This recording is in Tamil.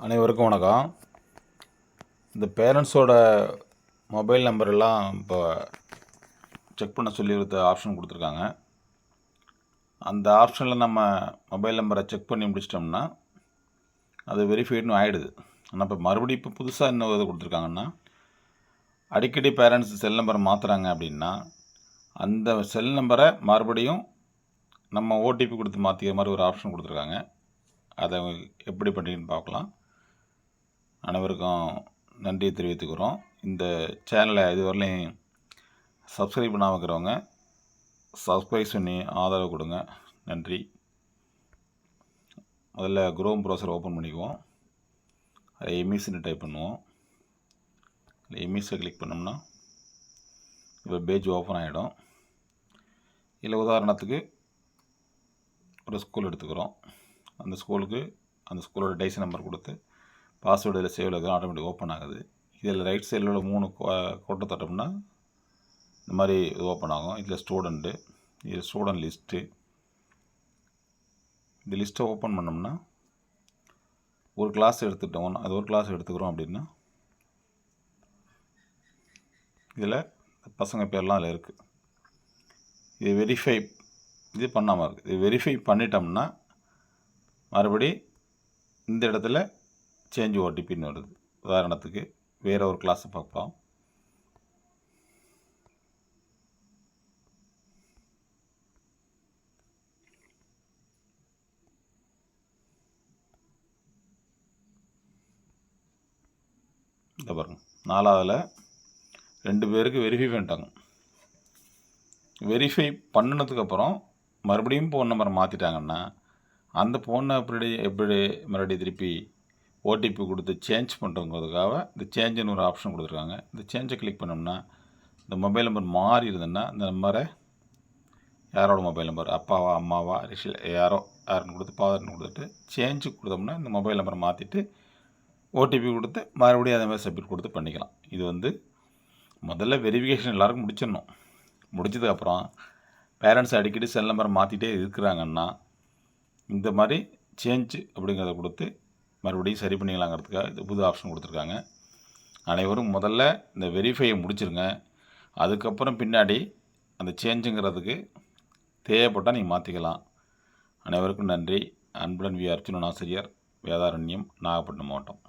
அனைவருக்கும் வணக்கம். இந்த பேரண்ட்ஸோட மொபைல் நம்பரெல்லாம் இப்போ செக் பண்ண சொல்லி ஒரு ஆப்ஷன் கொடுத்துருக்காங்க. அந்த ஆப்ஷனில் நம்ம மொபைல் நம்பரை செக் பண்ணி முடிச்சிட்டோம்னா அது வெரிஃபைடுன்னு ஆகிடுது. ஆனால் இப்போ மறுபடியும் இப்போ புதுசாக என்ன இது கொடுத்துருக்காங்கன்னா, அடிக்கடி பேரண்ட்ஸ் செல் நம்பரை மாற்றுறாங்க அப்படின்னா அந்த செல் நம்பரை மறுபடியும் நம்ம ஓடிபி கொடுத்து மாற்றிக்கிற மாதிரி ஒரு ஆப்ஷன் கொடுத்துருக்காங்க. அதை எப்படி பண்ணுறீங்கன்னு பார்க்கலாம். அனைவருக்கும் நன்றியை தெரிவித்துக்கிறோம். இந்த சேனலை இதுவரையிலையும் சப்ஸ்கிரைப் பண்ணாமல் இருக்கிறவங்க சப்ஸ்கிரைப் பண்ணி ஆதரவு கொடுங்க. நன்றி. முதல்ல குரோம் ப்ரௌசர் ஓப்பன் பண்ணிக்குவோம். அதை எம்இஸ்ன்னு டைப் பண்ணுவோம். இல்லை எம்இஸை கிளிக் பண்ணோம்னா இப்போ பேஜ் ஓப்பன் ஆகிடும். இல்லை உதாரணத்துக்கு ஒரு ஸ்கூல் எடுத்துக்கிறோம். அந்த ஸ்கூலோட டைஸ் நம்பர் கொடுத்து பாஸ்வேர்டு இதில் சேவ் ஆகுது, ஆட்டோமேட்டிக் ஓப்பன் ஆகுது. இதில் ரைட் சைடில் உள்ள 3 கோட்டை தட்டோம்னா இந்த மாதிரி இது ஓப்பன் ஆகும். இதில் ஸ்டூடெண்ட்டு, இதில் ஸ்டூடெண்ட் லிஸ்ட்டு. இந்த லிஸ்ட்டை ஓப்பன் பண்ணோம்னா ஒரு கிளாஸ் எடுத்துட்டோம், அது ஒரு கிளாஸ் எடுத்துக்கிறோம் அப்படின்னா இதில் பசங்க பேர்லாம் அதில் இருக்குது. இது வெரிஃபை இது பண்ணாமல் இருக்குது. இது வெரிஃபை பண்ணிட்டோம்னா மறுபடி இந்த இடத்துல சேஞ்ச் ஓடிபின்னு வருது. உதாரணத்துக்கு வேறு ஒரு கிளாஸை பார்ப்போம். இந்த பாருங்க, 4ஆவதில் 2 பேருக்கு வெரிஃபை பண்ணிட்டாங்க. வெரிஃபை பண்ணினதுக்கப்புறம் மறுபடியும் ஃபோன் நம்பரை மாற்றிட்டாங்கன்னா அந்த ஃபோனை எப்படி மறுபடியும் திருப்பி ஓடிபி கொடுத்து சேஞ்ச் பண்ணுறதுக்காக இந்த சேஞ்சுன்னு ஒரு ஆப்ஷன் கொடுத்துருக்காங்க. இந்த சேஞ்சை கிளிக் பண்ணோம்னா இந்த மொபைல் நம்பர் மாறி இருந்ததுன்னா இந்த நம்பரை யாரோட மொபைல் நம்பர், அப்பாவா அம்மாவா யாருன்னு கொடுத்து ஃபாதர்னு கொடுத்துட்டு சேஞ்சு கொடுத்தோம்னா இந்த மொபைல் நம்பரை மாற்றிட்டு ஓடிபி கொடுத்து மறுபடியும் அதே மாதிரி சப்மிட் கொடுத்து பண்ணிக்கலாம். இது முதல்ல வெரிஃபிகேஷன் எல்லாருக்கும் முடிச்சிடணும். முடிச்சதுக்கப்புறம் பேரண்ட்ஸ் அடிக்கடி செல் நம்பரை மாற்றிட்டே இருக்கிறாங்கன்னா இந்த மாதிரி சேஞ்சு அப்படிங்கிறத கொடுத்து மறுபடியும் சரி பண்ணிக்கலாங்கிறதுக்காக இது புது ஆப்ஷன் கொடுத்துருக்காங்க. அனைவரும் முதல்ல இந்த வெரிஃபையை முடிச்சிருங்க. அதுக்கப்புறம் பின்னாடி அந்த சேஞ்சுங்கிறதுக்கு தேவைப்பட்டால் நீங்கள் மாற்றிக்கலாம். அனைவருக்கும் நன்றி. அன்புடன் வி. அர்ஜுனன் ஆசிரியர், வேதாரண்யம், நாகப்பட்டினம் மாவட்டம்.